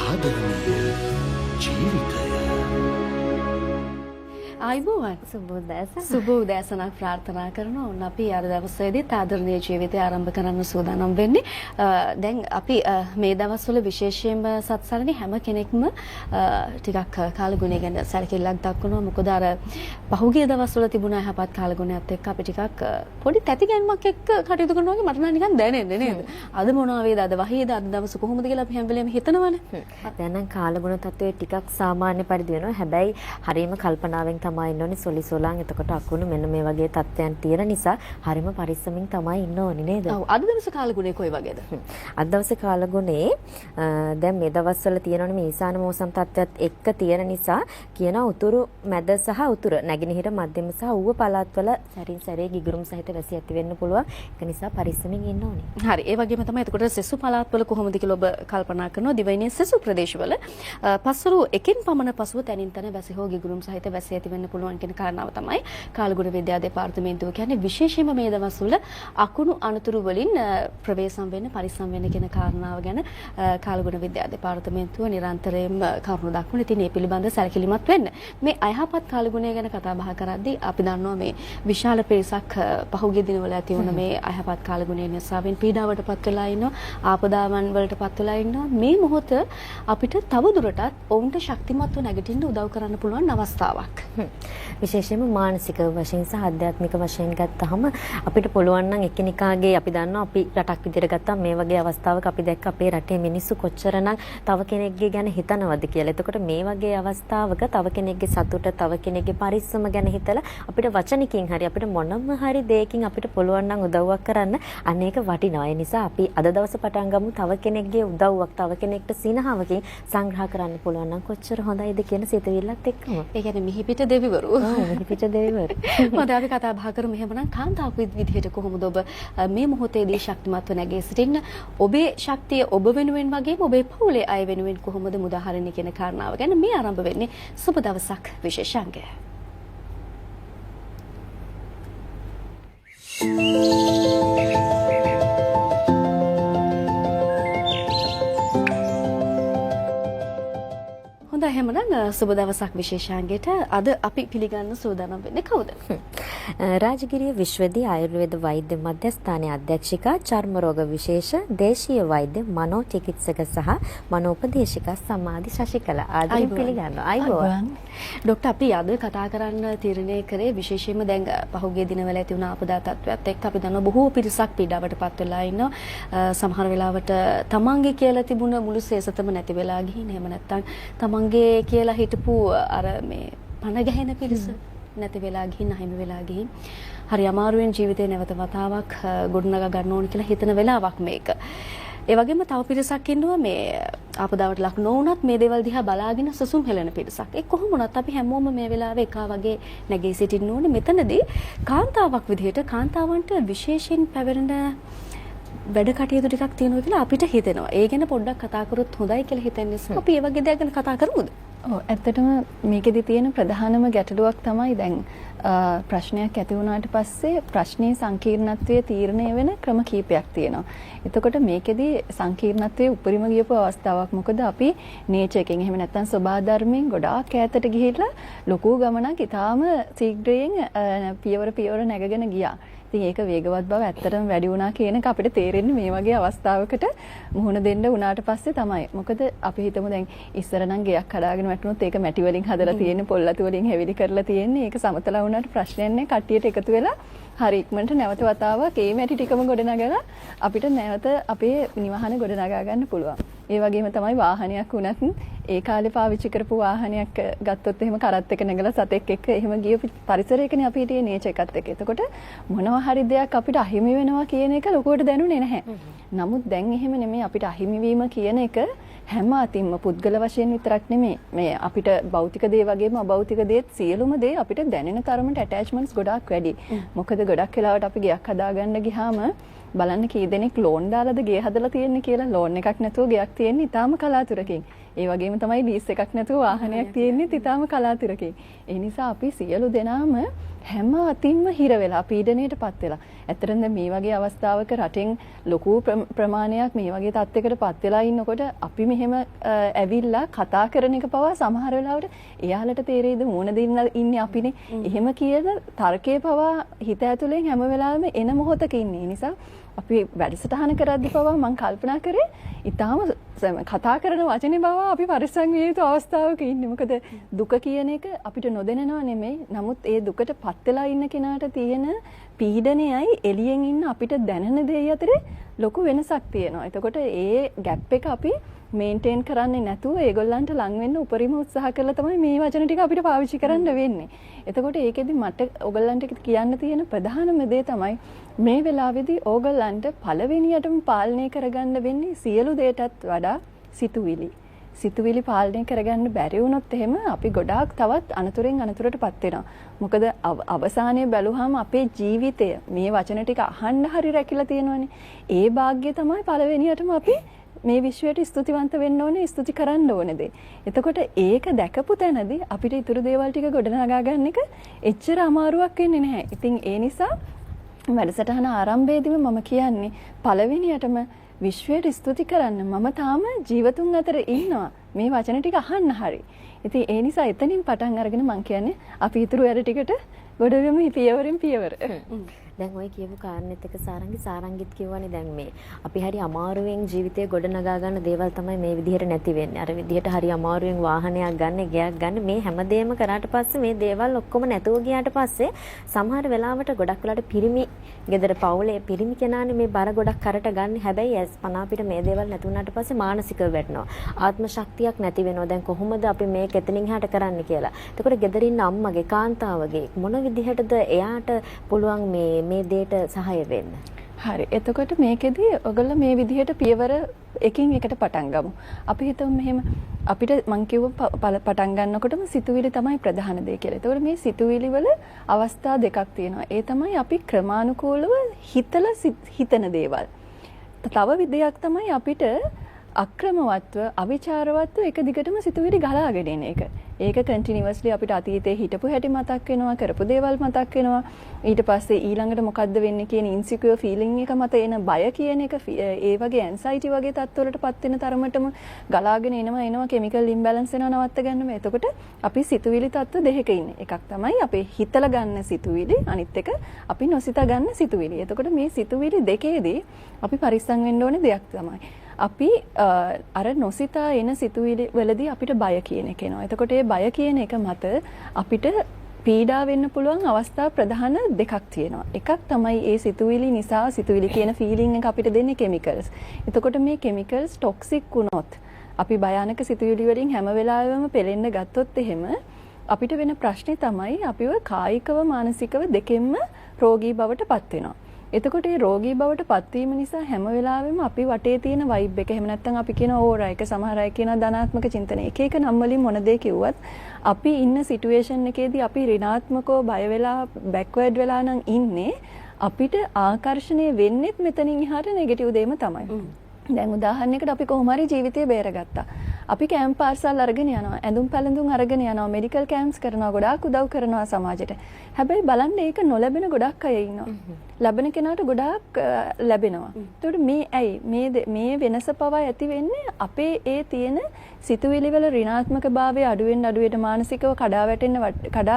ආදරණීය ජීවිතය. ආයුබෝවන් සුබ උදෑසනක් ප්‍රාර්ථනා කරනවා. ඔන්න අපි අද දවසේදී ආදරණීය ජීවිතය ආරම්භ කරන්න සූදානම් වෙන්නේ. දැන් අපි මේ දවස්වල විශේෂයෙන්ම සත්සරණේ හැම කෙනෙක්ම ටිකක් කාලගුණය ගැන සැලකිල්ලක් දක්වනවා. මොකද අර පහුගිය දවස්වල තිබුණ යහපත් කාලගුණයත් එක්ක අපි ටිකක් පොඩි තැතිගැන්මක් එක්ක කටයුතු කරනවා වගේ මට නම් නිකන් දැනෙන්නේ නේද? අද මොනවා වේද? අද වහීද? අද දවස කොහොමද කියලා අපි හැම වෙලේම හිතනවනේ. දැන් නම් කාලගුණ තත්ත්වය ටිකක් සාමාන්‍ය පරිදි වෙනවා. හැබැයි හරියම කල්පනාවෙන් තමයි ඉන්න ඕනේ. සොලිසොලන් එතකොට අකුණු මෙන්න මේ වගේ තත්ත්වයන් තියෙන නිසා හරියම පරිස්සමින් තමයි ඉන්න ඕනේ නේද? ඔව්. අද දවසේ කාලගුණය කොයි වගේද? අද දවසේ කාලගුණේ දැන් මේ දවස්වල තියෙනවනේ මේ ඊසාන මෝසම් තත්ත්වයක් එක්ක තියෙන නිසා කියන උතුරු මැද සහ උතුර නැගෙනහිර මධ්‍යම සහ ඌව පළාත්වල සැරින් සැරේ ගිගුරුම් සහිත වැසි ඇති වෙන්න පුළුවන්. ඒක නිසා පරිස්සමින් ඉන්න ඕනේ. හරි. ඒ වගේම තමයි එතකොට සෙසු පළාත්වල කොහොමද කියලා ඔබ කල්පනා කරනවා. දිවයිනේ සෙසු ප්‍රදේශවල පස්වරු එකෙන් පමණ පසුව තනින් තන වැසි හෝ ගිගුරුම් සහිත වැසි ඇති වෙන්න පුළුවන් කියන කාරණාව තමයි කාලගුණ විද්‍යා දෙපාර්තමේන්තුව කියන්නේ. විශේෂයෙන්ම මේ දවස්වල අකුණු අනතුරු වලින් ප්‍රවේශම් වෙන්න පරිස්සම් වෙන්න කියන කාරණාව ගැන කාලගුණ විද්‍යා දෙපාර්තමේන්තුව නිරන්තරයෙන්ම කරුණු දක්වන. ඉතින් මේ පිළිබඳව සැලකිලිමත් වෙන්න. මේ අයහපත් කාලගුණය ගැන කතා බහ කරද්දී අපි දන්නවා මේ විශාල පිරිසක් පහුගිය දිනවල ඇති වුණ මේ අයහපත් කාලගුණය නිසාවෙන් පීඩාවටපත් වෙලා ඉන්නවා. ආපදාවන් වලටපත් වෙලා ඉන්නවා. මේ මොහොත අපිට තව දුරටත් ඔවුන්ට ශක්තිමත්ව නැගිටින්න උදව් කරන්න පුළුවන් අවස්ථාවක්. විශේෂයෙන්ම මානසික වශයෙන් සහ ආධ්‍යාත්මික වශයෙන් ගත්තහම අපිට පුළුවන් නම් එකිනෙකාගේ අපි දන්නවා අපි රටක් විදිහට ගත්තාම මේ වගේ අවස්ථාවක අපි දැක්ක අපේ රටේ මිනිස්සු කොච්චරනම් තව කෙනෙක්ගේ ගැන හිතනවද කියලා. එතකොට මේ වගේ අවස්ථාවක තව කෙනෙක්ගේ සතුට, තව කෙනෙක්ගේ පරිස්සම ගැන හිතලා අපිට වචනකින් හරි අපිට මොනම හරි දෙයකින් අපිට පුළුවන් නම් උදව්වක් කරන්න අනේක වටිනවා. ඒ නිසා අපි අද දවසේ පටන් ගමු තව කෙනෙක්ගේ උදව්වක්, තව කෙනෙක්ට සිනහවකින් සංග්‍රහ කරන්න පුළුවන් නම් කොච්චර හොඳයිද කියන සිතුවිල්ලත් එක්කම. ඒ කියන්නේ මිහිපිට දෙවිවරු. මිහිපිට දෙවිවරු. මම අපි කතා බහ කරමු එහෙමනම් කාන්තාවක් විදිහට කොහොමද ඔබ මේ මොහොතේදී ශක්තිමත්ව නැගී සිටින්න? ඔබේ ශක්තිය ඔබ වෙනුවෙන් වගේම ඔබේ පවුලේ අය වෙනුවෙන් කොහොමද මුදාහරින්නේ කියන කාරණාව ගැන මේ ආරම්භ වෙන්නේ සුබ දවසක් විශේෂාංගය. හොඳයි එහෙමනම් සුබ දවසක් විශේෂාංගයට අද අපි පිළිගන්න සූදානම් වෙන්නේ කවුද? රාජගිරිය විශ්වවිද්‍යාලයේ ආයුර්වේද වෛද්‍ය මධ්‍යස්ථානයේ අධ්‍යක්ෂිකා චර්ම රෝග විශේෂ දේශීය වෛද්‍ය මනෝ චිකිත්සක සහ මනෝපදේශිකා සමාධි ශශිකලා ආදරෙන් පිළිගන්නවා. අයිබෝවන්. ડોක්ටර් අපි අද කතා කරන්න තීරණය කරේ විශේෂයෙන්ම දැන් පහුගිය දිනවල ඇති වුණ ආපදා තත්ත්වයක් එක්ක අපි දන්නවා බොහෝ පිරිසක් පීඩාවටපත් වෙලා ඉන්නවා. සමහර වෙලාවට තමන්ගේ කියලා තිබුණ මුළු සේසතම නැති වෙලා ගිහින් එහෙම නැත්නම් තමන්ගේ කියලා හිටපු අර මේ පණ ගැහෙන පිරිස නැති වෙලා ගිහින් අහිමි වෙලා ගිහින් හරි අමාරුවෙන් ජීවිතේ නැවත වතාවක් ගොඩනගා ගන්න ඕන කියලා හිතන වෙලාවක් මේක. ඒ වගේම තව පිරිසක් ඉන්නවා මේ ආපදාවට ලක් නොවුනත් මේ දේවල් දිහා බලාගෙන සසුන් හෙලන පිරිසක්. ඒ කොහොම වුණත් අපි හැමෝම මේ වෙලාවේ එකා වගේ නැගී සිටින්න ඕනේ. මෙතනදී කාන්තාවක් විදිහට කාන්තාවන්ට විශේෂයෙන් පැවරෙන වැඩ කටයුතු ටිකක් තියෙනවා කියලා අපිට හිතෙනවා. ඒ ගැන පොඩ්ඩක් කතා කරොත් හොඳයි කියලා හිතෙන්නේ. අපි ඒ වගේ දේවල් ගැන කතා කරමුද? ඔව් ඇත්තටම මේකෙදි තියෙන ප්‍රධානම ගැටලුවක් තමයි දැන් ප්‍රශ්නයක් ඇති වුණාට පස්සේ ප්‍රශ්නයේ සංකීර්ණත්වය තීරණය වෙන ක්‍රම කීපයක් තියෙනවා. එතකොට මේකෙදි සංකීර්ණත්වයේ උපරිම ගියපු අවස්ථාවක්. මොකද අපි නේචර් එකෙන් එහෙම නැත්නම් සබහා ධර්මයෙන් ගොඩාක් ඈතට ගිහිල්ලා ලොකු ගමනක් ඊටාම ශීඝ්‍රයෙන් පියවර නැගගෙන ගියා. ඉතින් ඒක වේගවත් බව ඇත්තටම වැඩි වුණා කියන එක අපිට තේරෙන්නේ මේ වගේ අවස්ථාවකට මුහුණ දෙන්න උනාට පස්සේ තමයි. මොකද අපි හිතමු දැන් ඉස්සර නම් ගෙයක් හදාගෙන වැටුනොත් ඒක මැටි වලින් හදලා තියෙන්නේ, පොල් අතු වලින් හැවිලි කරලා තියෙන්නේ. ඒක සමතල වුණාට ප්‍රශ්නයක් නැහැ. කට්ටියට එකතු වෙලා හරි ඉක්මනට නැවත වතාවක් ඒ මැටි ටිකම ගොඩනගලා අපිට නැවත අපේ නිවහන ගොඩනගා ගන්න පුළුවන්. ඒ වගේම තමයි වාහනයක් වුණත් ඒ කාලේ පාවිච්චි කරපු වාහනයක් ගත්තොත් එහෙම කරත් එක නැගලා සතෙක් එක්ක එහෙම ගිය පරිසරයකනේ අපි හිටියේ නේචර් එකත් එක්ක. එතකොට මොනවා හරි දෙයක් අපිට අහිමි වෙනවා කියන එක ලොකුවට දැනුනේ නැහැ. නමුත් දැන් එහෙම නෙමෙයි අපිට අහිමි වීම කියන එක හැම අතින්ම පුද්ගල වශයෙන් විතරක් නෙමෙයි මේ අපිට භෞතික දේ වගේම අභෞතික දේත් සියලුම දේ අපිට දැනෙන තරමට ඇටැච්මන්ට්ස් ගොඩාක් වැඩි. මොකද ගොඩක් වෙලාවට අපි ගෙයක් හදාගන්න ගියාම බලන්න කී දෙනෙක් ලෝන් දාලාද ගේ හදලා තියෙන්නේ කියලා. ලෝන් එකක් නැතුව ගෙයක් තියෙන්නේ ඊටාම කලාතුරකින්. ඒ වගේම තමයි ලීස් එකක් නැතුව වාහනයක් තියෙන්නේ ඊටාම කලාතුරකින්. ඒ නිසා අපි සියලු දෙනාම හැම අතින්ම හිර වෙලා පීඩණයටපත් වෙලා. ඇත්තටම මේ වගේ අවස්ථාවක රටෙන් ලොකු ප්‍රමාණයක් මේ වගේ තත්යකටපත් වෙලා ඉන්නකොට අපි මෙහෙම ඇවිල්ලා කතා කරන එක පවා සමහර වෙලාවට එයාලට තේරෙයිද මූණ දෙන්න ඉන්නේ අපිනේ. එහෙම කියන තර්කයේ පවා හිත ඇතුලෙන් හැම වෙලාවෙම එන මොහොතක ඉන්නේ. ඒ නිසා අපි වැඩසටහන කරද්දී පවා මම කල්පනා කරේ ඊටාම කතා කරන වචනේ බව අපි පරිස්සම් විය යුතු අවස්ථාවක ඉන්නේ. මොකද දුක කියන එක අපිට නොදැනෙනව නෙමෙයි. නමුත් ඒ දුකටපත් වෙලා ඉන්න කෙනාට තියෙන පීඩනයයි එළියෙන් ඉන්න අපිට දැනෙන දේ අතරේ ලොකු වෙනසක් තියෙනවා. එතකොට ඒ ગેප් එක අපි මේන්ටේන් කරන්නේ නැතුව ඒගොල්ලන්ට ලං වෙන්න උපරිම උත්සාහ කරලා තමයි මේ වචන ටික අපිට පාවිච්චි කරන්න වෙන්නේ. එතකොට ඒකෙදි මට ඔයගොල්ලන්ට කියන්න තියෙන ප්‍රධානම දේ තමයි මේ වෙලාවේදී ඕගොල්ලන්ට පළවෙනියටම පාලනය කරගන්න වෙන්නේ සියලු දේටත් වඩා සිතුවිලි. සිතුවිලි පාලනය කරගන්න බැරි වුණොත් එහෙම අපි ගොඩාක් තවත් අනතුරෙන් අනතුරටපත් වෙනවා. මොකද අවසානයේ බැලුවාම අපේ ජීවිතය මේ වචන ටික අහන්න හරි රැකිලා තියෙනවනේ. ඒ වාග්ය තමයි පළවෙනියටම අපි මේ විශ්වයට ස්තුතිවන්ත වෙන්න ඕනේ, ස්තුති කරන්න ඕනේ. එතකොට ඒක දැකපු තැනදී අපිට ඊතුරු දේවල් ටික ගොඩනගා ගන්න එක එච්චර අමාරුවක් වෙන්නේ නැහැ. ඉතින් ඒ නිසා වැඩසටහන ආරම්භයේදීම මම කියන්නේ පළවෙනියටම විශ්වයට ස්තුති කරන්න. මම තාම ජීවතුන් අතර ඉන්නවා. මේ වචන ටික අහන්න හරි. ඉතින් ඒ නිසා එතනින් පටන් අරගෙන මම කියන්නේ අපි ඊතුරු වැඩ ටිකට ගොඩ වෙමු පියවරෙන් පියවර. දැන් ඔය කියපු කාරණෙත් එක සාරංගිත් කියවනේ දැන් මේ අපි හරි අමාරුවෙන් ජීවිතේ ගොඩනගා ගන්න දේවල් තමයි මේ විදිහට නැති වෙන්නේ. අර විදිහට හරි අමාරුවෙන් වාහනයක් ගන්න, ගයක් ගන්න මේ හැමදේම කරාට පස්සේ මේ දේවල් ඔක්කොම නැතුව ගියාට පස්සේ සමහර වෙලාවට ගොඩක් වෙලාවට පිරිමි ගෙදර පවුලේ පිරිමි කෙනානේ මේ බර ගොඩක් කරට ගන්න. හැබැයි ඇස් පන අපිට මේ දේවල් නැති වුණාට පස්සේ මානසිකව වැටෙනවා. ආත්ම ශක්තියක් නැති වෙනවා. දැන් කොහොමද අපි මේක එතනින් එහාට කරන්න කියලා. එතකොට ගෙදර ඉන්න අම්මගේ කාන්තාවගේ මොන විදිහටද එයාට පුළුවන් මේ දේට සහාය වෙන්න? හරි. එතකොට මේකෙදි ඔයගොල්ලෝ මේ විදිහට පියවර එකින් එකට පටන් ගමු. අපි හිතමු මෙහෙම අපිට මං කිව්ව පටන් ගන්නකොටම සිතුවිලි තමයි ප්‍රධාන දේ කියලා. එතකොට මේ සිතුවිලි වල අවස්ථා දෙකක් තියෙනවා. ඒ තමයි අපි ක්‍රමානුකූලව හිතන දේවල්. තව විදියක් තමයි අපිට අක්‍රමවත්ව අවිචාරවත්ව එක දිගටම සිතුවිලි ගලාගෙන එන එක. ඒක කන්ටිනියස්ලි අපිට අතීතේ හිටපු හැටි මතක් වෙනවා, කරපු දේවල් මතක් වෙනවා. ඊට පස්සේ ඊළඟට මොකද්ද වෙන්නේ කියන ඉන්සිකියුර් ෆීලිං එක මත එන බය කියන එක ඒ වගේ ඇන්සයිටි වගේ තත්ත්වවලටපත් වෙන තරමටම ගලාගෙන එනවා කිමිකල් ඉම්බැලන්ස් වෙනවා නවත්ත ගන්නම. එතකොට අපි සිතුවිලි තත්ත්ව දෙකක ඉන්නේ. එකක් තමයි අපේ හිතලා ගන්න සිතුවිලි, අනිත් එක අපි නොසිතා ගන්න සිතුවිලි. එතකොට මේ සිතුවිලි දෙකේදී අපි පරිස්සම් වෙන්න ඕනේ දෙයක් තමයි අපි අර නොසිතා එන සිතුවිලි වලදී අපිට බය කියන එක එනවා. එතකොට ඒ බය කියන එක මත අපිට පීඩා වෙන්න පුළුවන් අවස්ථා ප්‍රධාන දෙකක් තියෙනවා. එකක් තමයි ඒ සිතුවිලි නිසා සිතුවිලි කියන ෆීලිං එක අපිට දෙන්නේ කෙමිකල්ස්. එතකොට මේ කෙමිකල්ස් ටොක්සික් වුණොත් අපි භයානක සිතුවිලි වලින් හැම වෙලාවෙම පෙලෙන්න ගත්තොත් එහෙම අපිට වෙන ප්‍රශ්නේ තමයි අපිව කායිකව මානසිකව දෙකෙන්ම රෝගී බවට පත් වෙනවා. එතකොට මේ රෝගී බවට පත්වීම නිසා හැම වෙලාවෙම අපි වටේ තියෙන වයිබ් එක එහෙම නැත්නම් අපි කියන ඕරා එක සමහර අය කියන ධනාත්මක චින්තන එක නම් වලින් මොන දේ කිව්වත් අපි ඉන්න සිටුේෂන් එකේදී අපි ඍණාත්මකව බය වෙලා බෑක්වර්ඩ් වෙලා නම් ඉන්නේ අපිට ආකර්ෂණය වෙන්නේත් මෙතනින් එහාට නෙගටිව් දෙයම තමයි. දැන් උදාහරණයකට අපි කොහොම හරි ජීවිතේ බේරගත්තා. අපි කැම්ප් පාර්සල් අරගෙන යනවා, ඇඳුම් පැළඳුම් අරගෙන යනවා, මෙඩිකල් කැම්ප්ස් කරනවා, ගොඩාක් උදව් කරනවා සමාජයට. හැබැයි බලන්න ඒක නොලැබෙන ගොඩක් අය ඉන්නවා. ලැබෙන කෙනාට ගොඩාක් ලැබෙනවා. ඒකට මේ වෙනස පවා ඇති වෙන්නේ අපේ ඒ තියෙන සිතුවිලි වල ඍණාත්මක භාවය අඩුවෙන් මානසිකව කඩා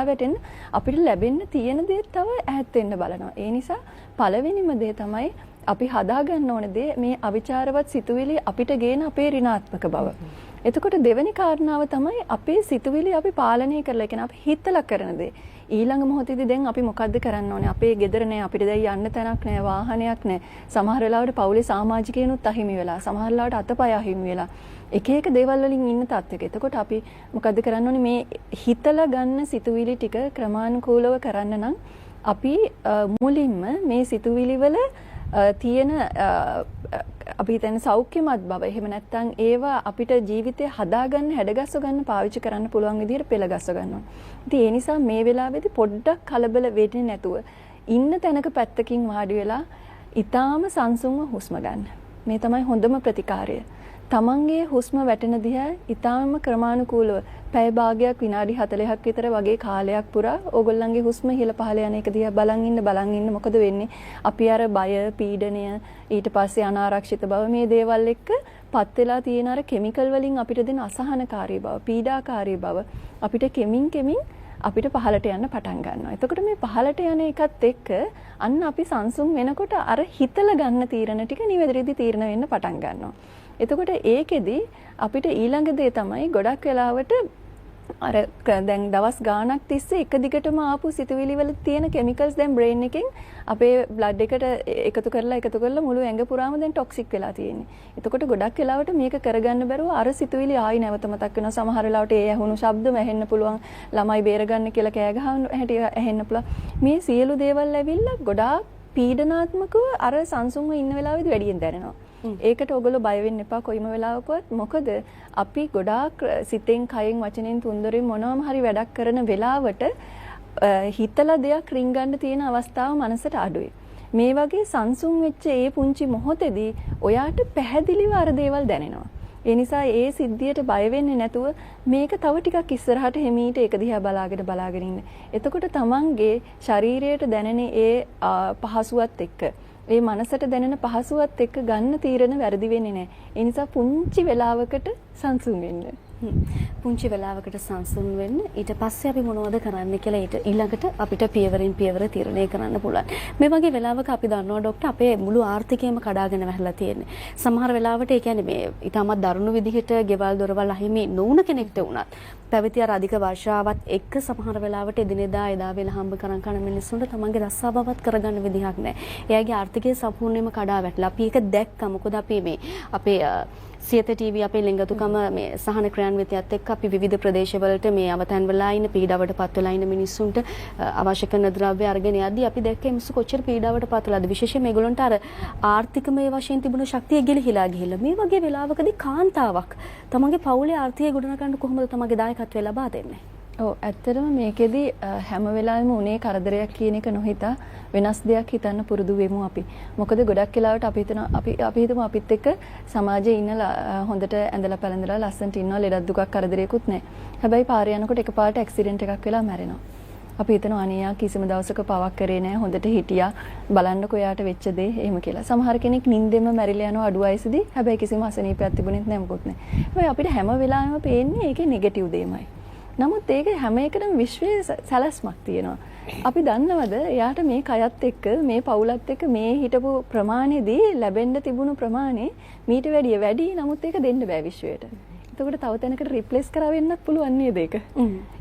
වැටෙන්න අපිට ලැබෙන්න තියෙන දේ තව ඈත් වෙන්න බලනවා. ඒ නිසා පළවෙනිම දේ තමයි අපි හදාගන්න ඕන දේ මේ අවිචාරවත් සිතුවිලි අපිට ගේන අපේ ඍණාත්මක බව. එතකොට දෙවෙනි කාරණාව තමයි අපේ සිතුවිලි අපි පාලනය කරලා කියන අපි හිතලා කරන දේ. ඊළඟ මොහොතේදී දැන් අපි මොකද්ද කරන්න ඕනේ? අපේ ගෙදර නෑ, අපිට දැන් යන්න තැනක් නෑ, වාහනයක් නෑ. සමහර වෙලාවට පවුලේ සමාජිකයනුත් අහිමි වෙලා, සමහර වෙලාවට අතපය අහිමි වෙලා. එක දේවල් වලින් ඉන්න තත්ත්වයක. එතකොට අපි මොකද්ද කරන්න ඕනේ? මේ හිතලා ගන්න සිතුවිලි ටික ක්‍රමානුකූලව කරන්න නම් අපි මුලින්ම මේ සිතුවිලි වල තියෙන අපි හිතන සෞඛ්‍යමත් බව එහෙම නැත්නම් ඒවා අපිට ජීවිතේ හදාගන්න හැඩගස්ව ගන්න පාවිච්චි කරන්න පුළුවන් විදිහට පෙළගස්ව ගන්නවා. ඉතින් ඒ නිසා මේ වෙලාවේදී පොඩ්ඩක් කලබල වෙන්නේ නැතුව ඉන්න තැනක පැත්තකින් වාඩි වෙලා ඊටාම සංසුන්ව හුස්ම ගන්න. මේ තමයි හොඳම ප්‍රතිකාරය. තමන්ගේ හුස්ම වැටෙන දිහා ඊටාම ක්‍රමානුකූලව පැය භාගයක් විනාඩි 40ක් විතර වගේ කාලයක් පුරා ඕගොල්ලන්ගේ හුස්ම ඉහළ පහළ යන එක දිහා බලන් ඉන්න මොකද වෙන්නේ? අපි අර බය, පීඩනය, ඊට පස්සේ අනාරක්ෂිත බව මේ දේවල් එක්ක පත් වෙලා තියෙන අර කෙමිකල් වලින් අපිට දෙන අසහනකාරී බව, පීඩාකාරී බව අපිට කෙමින් අපිට පහළට යන්න පටන් ගන්නවා. එතකොට මේ පහළට යන එකත් එක්ක අන්න අපි සංසුන් වෙනකොට අර හිතලා ගන්න තීරණ ටික නිවැරදි තීරණ වෙන්න පටන් ගන්නවා. එතකොට ඒකෙදි අපිට ඊළඟ දේ තමයි ගොඩක් වෙලාවට අර දැන් දවස් ගාණක් තිස්සේ එක දිගටම ආපු සිතුවිලි වල තියෙන කෙමිකල්ස් දැන් බ්‍රේන් එකෙන් අපේ බ්ලඩ් එකට එකතු කරලා මුළු ඇඟ පුරාම දැන් टॉक्सिक වෙලා තියෙන්නේ. එතකොට ගොඩක් වෙලාවට මේක කරගන්න බැරුව අර සිතුවිලි ආයි නැවත මතක් වෙනවා. සමහර වෙලාවට ඒ ඇහුණු ශබ්දම ඇහෙන්න පුළුවන්. ළමයි බේරගන්න කියලා කෑ ගහන හැටි ඇහෙන්න පුළුවන්. මේ සියලු දේවල් ඇවිල්ලා ගොඩාක් පීඩනාත්මකව අර සංසුන්ව ඉන්න වෙලාවෙදි වැඩියෙන් දැනෙනවා. ඒකට ඔයගොල්ලෝ බය වෙන්න එපා කොයිම වෙලාවකවත්. මොකද අපි ගොඩාක් සිතෙන්, කයෙන්, වචනෙන්, තුන්දරින් මොනවාම හරි වැඩක් කරන වෙලාවට හිතලා දෙයක් රින්ගන්න තියෙන අවස්ථාව මනසට අඩුයි. මේ වගේ සංසුන් වෙච්ච ඒ පුංචි මොහොතේදී ඔයාට පැහැදිලිව අර දේවල් දැනෙනවා. ඒ නිසා ඒ සිද්ධියට බය වෙන්නේ නැතුව මේක තව ටිකක් ඉස්සරහට හිමීට ඒක දිහා බලාගෙන ඉන්න. එතකොට තමන්ගේ ශරීරයට දැනෙන ඒ පහසුවත් එක්ක ඒ මනසට දැනෙන පහසුවත් එක්ක ගන්න තීරණ වැරදි වෙන්නේ නැහැ. ඒ නිසා පුංචි වෙලාවකට සංසුන් වෙන්න. පුංචි වෙලාවකට සංසුන් වෙන්න. ඊට පස්සේ අපි මොනවද කරන්න කියලා ඊළඟට අපිට පියවරින් පියවර තීරණය කරන්න පුළුවන්. මේ වගේ වෙලාවක අපි දන්නවා ડોක්ටර් අපේ මුළු ආර්ථිකයම කඩාගෙන වැහලා තියෙන්නේ. සමහර වෙලාවට ඒ කියන්නේ මේ ඊටමත් දරුණු විදිහට ගෙවල් දොරවල් අහිමි නොවුන කෙනෙක්ට වුණත් පැවති අර අධික වර්ෂාවත් එක්ක සමහර වෙලාවට එදිනෙදා එදා වෙලා හම්බ කරන් කන මිනිස්සුන්ට තමන්ගේ රස්සාවවත් කරගන්න විදිහක් නැහැ. එයාගේ ආර්ථිකය සම්පූර්ණයෙන්ම කඩා වැටලා. අපි ඒක දැක්කා. මොකද අපි මේ අපේ සියත ටීවී අපේ ලිංගතුකම මේ සහන ක්‍රියාන්විතයත් එක්ක අපි විවිධ ප්‍රදේශවලට මේ අවතන් වෙලා ඉන්න පීඩාවට පත් වෙලා ඉන්න මිනිස්සුන්ට අවශ්‍ය කරන ද්‍රව්‍ය අරගෙන යද්දී අපි දැක්කේ මිනිස්සු කොච්චර පීඩාවට පත් වෙලාද. විශේෂයෙන් මේගොල්ලන්ට අර ආර්ථිකමය වශයෙන් තිබුණු ශක්තිය ගිලිහිලා ගිහිල්ලා. මේ වගේ වෙලාවකදී කාන්තාවක් තමන්ගේ පවුලේ ආර්ථිකය ගොඩනගන්න කොහොමද තමන්ගේ දායකත්වය ලබා දෙන්නේ? ඔව් ඇත්තටම මේකෙදි හැම වෙලාවෙම උනේ කරදරයක් කියන එක නොහිතා වෙනස් දෙයක් හිතන්න පුරුදු වෙමු අපි. මොකද ගොඩක් වෙලාවට අපි හිතමු අපිත් එක්ක සමාජයේ ඉන්න හොඳට ඇඳලා පැළඳලා ලස්සනට ඉන්නවා, ලෙඩක් දුකක් කරදරයක්වත් නැහැ. හැබැයි පාරේ යනකොට එකපාරට ඇක්සිඩන්ට් එකක් වෙලා මැරෙනවා. අපි හිතනවා අනියා කිසිම දවසක පවක් කරේ නැහැ, හොඳට හිටියා, බලන්නකෝ එයාට වෙච්ච දේ එහෙම කියලා. සමහර කෙනෙක් නිින්දෙම මැරිලා යනවා අඩු වයසේදී. හැබැයි කිසිම අසනීපයක් තිබුණෙත් නැහැ, මොකුත් නැහැ. හැබැයි අපිට හැම වෙලාවෙම පේන්නේ ඒකේ නෙගටිව් දෙයමයි. නමුත් ඒක හැම එකටම විශ්වයේ සැලැස්මක් තියෙනවා. අපි දන්නවද එයාට මේ කයත් එක්ක මේ පවුලත් එක්ක මේ හිටපු ප්‍රමාණෙදී ලැබෙන්න තිබුණු ප්‍රමාණය මීට වැඩි. නමුත් ඒක දෙන්න බෑ විශ්වයට. එතකොට තව තැනකට රිප්ලේස් කරා වෙන්නත් පුළුවන් නේද ඒක?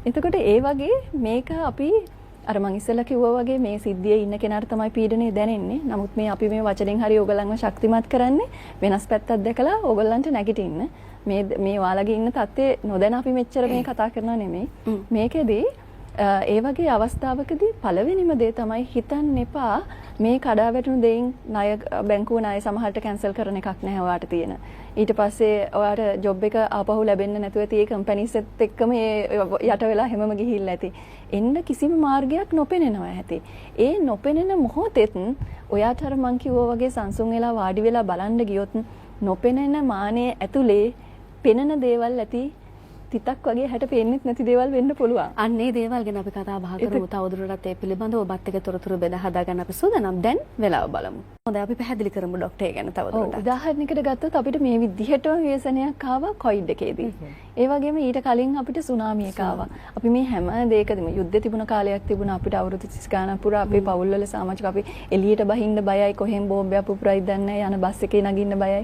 එතකොට ඒ වගේ මේක අපි අර මං ඉස්සෙල්ලා කිව්වා වගේ මේ සිද්ධියේ ඉන්න කෙනාට තමයි පීඩනය දැනෙන්නේ. නමුත් මේ අපි මේ වචනෙන් හරි ඕගලන්ව ශක්තිමත් කරන්නේ වෙනස් පැත්තක් දැකලා ඕගලන්ට නැගිටින්න. මේ වාලගේ ඉන්න තත්ත්වේ නොදැන අපි මෙච්චර මේ කතා කරනවා නෙමෙයි. මේකෙදී ඒ වගේ අවස්ථාවකදී පළවෙනිම දේ තමයි හිතන්න එපා මේ කඩා වැටුණු දෙයින් ණය බැංකුව ණය සමහරට කැන්සල් කරන එකක් නැහැ ඔයාට තියෙන. ඊට පස්සේ ඔයාට ජොබ් එක ආපහු ලැබෙන්න නැතුව ඇති ඒ කම්පැනිස්ත් එක්කම යට වෙලා හැමම ගිහිල්ලා ඇති. එන්න කිසිම මාර්ගයක් නොපෙනෙනවා ඇති. ඒ නොපෙනෙන මොහොතෙත් ඔයාට අර මං කිව්වා වගේ සංසුන් වෙලා වාඩි වෙලා බලන්න ගියොත් නොපෙනෙන මානේ ඇතුලේ පෙනෙන දේවල් ඇති තිතක් වගේ හැට පේන්නෙත් නැති දේවල් වෙන්න පුළුවන්. අන්න ඒ දේවල් ගැන අපි කතා බහ කරමු. තවදුරටත් ඒ පිළිබඳව ඔබත් එක්ක තොරතුරු බෙදා හදා ගන්න අපි සූදානම්. දැන් වෙලාව බලමු. හොඳයි අපි පැහැදිලි කරමු ડોක්ටර් ගැන තවදුරටත්. උදාහරණයකට ගත්තොත් අපිට මේ විදිහටම ව්‍යසනයක් ආවා කොයිඩ් එකේදී. ඒ වගේම ඊට කලින් අපිට සුනාමි එක ආවා. අපි මේ හැම දෙයකදීම යුද්ධ තිබුණ කාලයක් තිබුණා අපිට අවුරුදු 30 ගානක් පුරා අපේ පවුල්වල සමාජික අපි එළියට බහින්න බයයි, කොහෙන් බෝම්බයක් පුපුරයිද දන්නේ යන බස් එකේ නගින්න බයයි.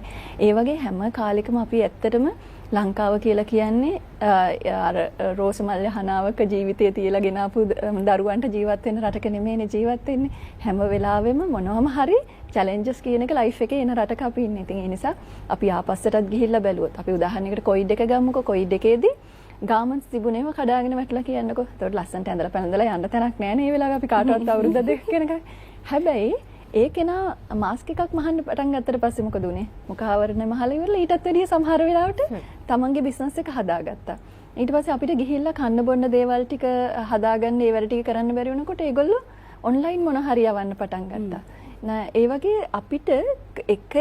ඒ වගේ හැම කාලෙකම අපි ඇත්තටම ලංකාව කියලා කියන්නේ අර රෝසමල්ලේ හනාවක ජීවිතය තියලා ගෙනාපු දරුවන්ට ජීවත් වෙන රටක නෙමෙයිනේ ජීවත් වෙන්නේ. හැම වෙලාවෙම මොනවම හරි චැලෙන්ජස් කියන එක ලයිෆ් එකේ එන රටක අපි ඉන්නේ. ඉතින් ඒ නිසා අපි ආපස්සටත් ගිහිල්ලා බැලුවොත් අපි උදාහරණයකට කොයිඩ් එක ගමුකෝ. කොයිඩ් එකේදී ගාමන්ස් තිබුණේම කඩාගෙන වැටලා කියන්නකෝ. ඒකට ලස්සනට ඇඳලා පැනඳලා යන්න තැනක් නැහැ නේ. ඒ වෙලාවේ අපි කාටවත් අවුරුද්ද දෙකක් වෙනකන්. හැබැයි ඒ කෙනා මාස්ක් එකක් මහන්න පටන් ගත්තට පස්සේ මොකද උනේ? මුඛ ආවරණ මහලා ඉවරලා ඊටත් වැඩිය සමහර වෙලාවට තමන්ගේ බිස්නස් එක හදාගත්තා. ඊට පස්සේ අපිට ගිහිල්ලා කන්න බොන්න දේවල් ටික හදාගන්න ඒ වැඩ ටික කරන්න බැරි වුණකොට ඒගොල්ලෝ ඔන්ලයින් මොන හරි යවන්න පටන් ගත්තා. ඒ වගේ අපිට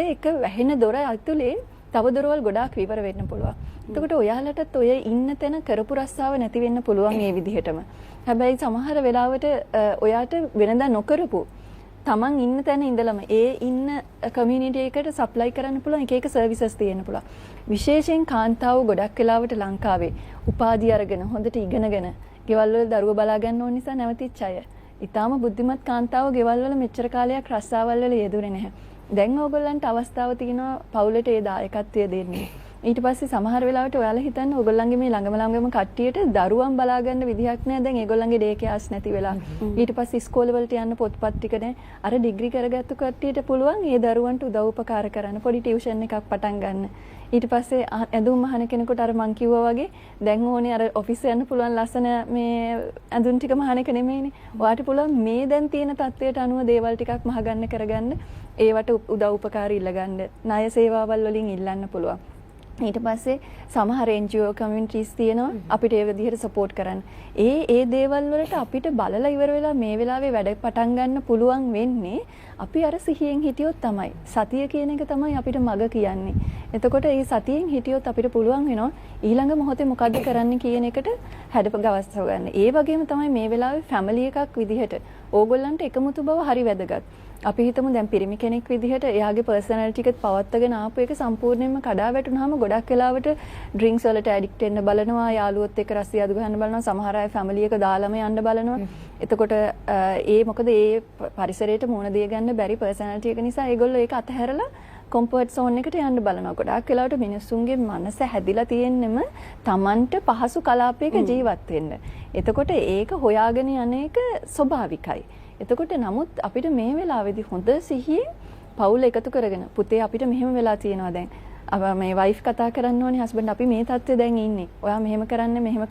එක වැහෙන දොර ඇතුලේ තව දොරවල් ගොඩාක් විවර වෙන්න පුළුවන්. එතකොට ඔයාලටත් ඔය ඉන්න තැන කරපු රස්සාව නැති වෙන්න පුළුවන් මේ විදිහටම. හැබැයි සමහර වෙලාවට ඔයාට වෙනදා නොකරපු තමන් ඉන්න තැන ඉඳලම ඒ ඉන්න කමියුනිටි එකට සප්ලයි කරන්න පුළුවන් එක එක සර්විසස් තියෙන්න පුළුවන්. විශේෂයෙන් කාන්තාව ගොඩක් වෙලාවට ලංකාවේ උපාධිය අරගෙන හොඳට ඉගෙනගෙන ගෙවල් වල දරුවෝ බලා ගන්න ඕන නිසා නැවතිච්ච අය. ඊටාම බුද්ධිමත් කාන්තාව ගෙවල් වල මෙච්චර කාලයක් රස්සාවල් වල යෙදුනේ නැහැ. දැන් ඕගොල්ලන්ට අවස්ථාව තියෙනවා පවුලට ඒ දායකත්වය දෙන්න. ඊට පස්සේ සමහර වෙලාවට ඔයාලා හිතන්න ඕගොල්ලන්ගේ මේ ළඟම කට්ටියට දරුවන් බලා ගන්න විදිහක් නැහැ. දැන් ඒගොල්ලන්ගේ ඩේ කෙයාස් නැති වෙලා. ඊට පස්සේ ඉස්කෝල වලට යන්න පොත්පත් ටික නැහැ. අර ඩිග්‍රී කරගත්තු කට්ටියට පුළුවන් ඒ දරුවන්ට උදව් උපකාර කරන්න පොඩි ටියුෂන් එකක් පටන් ගන්න. ඊට පස්සේ ඇඳුම් මහන කෙනෙකුට අර මං කිව්වා වගේ දැන් ඕනේ අර ඔෆිස් යන්න පුළුවන් ලස්සන මේ ඇඳුම් ටික මහන එක නෙමෙයිනේ. ඔයාට පුළුවන් මේ දැන් තියෙන තත්ත්වයට අනුව දේවල් ටිකක් මහගන්න කරගන්න. ඒවට උදව් උපකාර ඉල්ලගන්න. ණය සේවාවල් වලින් ඉල්ලන්න පුළුවන්. ඊට පස්සේ සමහර NGO කමියුනිටිස් තියෙනවා අපිට ඒ විදිහට සපෝට් කරන්න. ඒ දේවල් වලට අපිට බලලා ඉවර වෙලා මේ වෙලාවේ වැඩ පටන් ගන්න පුළුවන් වෙන්නේ අපි අර සිහියෙන් හිටියොත් තමයි. සතිය කියන එක තමයි අපිට මග කියන්නේ. එතකොට මේ සතියෙන් හිටියොත් අපිට පුළුවන් වෙනවා ඊළඟ මොහොතේ මොකද්ද කරන්න කියන එකට හැඩගවස්ව ගන්න. ඒ වගේම තමයි මේ වෙලාවේ ෆැමිලි එකක් විදිහට ඕගොල්ලන්ට එකමුතු බව හරි වැදගත්. අපි හිතමු දැන් පිරිමි කෙනෙක් විදිහට එයාගේ පර්සනැලිටි එකත් පවත්වාගෙන ආපු එක සම්පූර්ණයෙන්ම කඩා වැටුනහම ගොඩක් වෙලාවට ඩ්‍රින්ක්ස් වලට ඇඩික්ට් වෙන්න බලනවා, යාළුවොත් එක්ක රස්සිය අදු ගන්න බලනවා, සමහර අය ෆැමිලි එක දාලාම යන්න බලනවා. එතකොට මොකද ඒ පරිසරයට මුහුණ දී ගන්න බැරි පර්සනැලිටි එක නිසා ඒගොල්ලෝ ඒක අතහැරලා කොම්ෆර්ට් සෝන් එකට යන්න බලනවා. ගොඩාක් වෙලාවට මිනිස්සුන්ගේ මනස හැදිලා තියෙන්නෙම Tamanට පහසු කලාපයක ජීවත් වෙන්න. එතකොට ඒක හොයාගෙන යන එක ස්වභාවිකයි. එතකොට නමුත් අපිට මේ වෙලාවේදී හොඳ සිහියෙන් පවුල එකතු කරගෙන පුතේ අපිට මෙහෙම වෙලා තියෙනවා දැන්. මේ වයිෆ් කතා කරන්න ඕනේ හස්බන්ඩ් අපි මේ තත්ත්වයේ දැන් ඉන්නේ. ඔයා මෙහෙම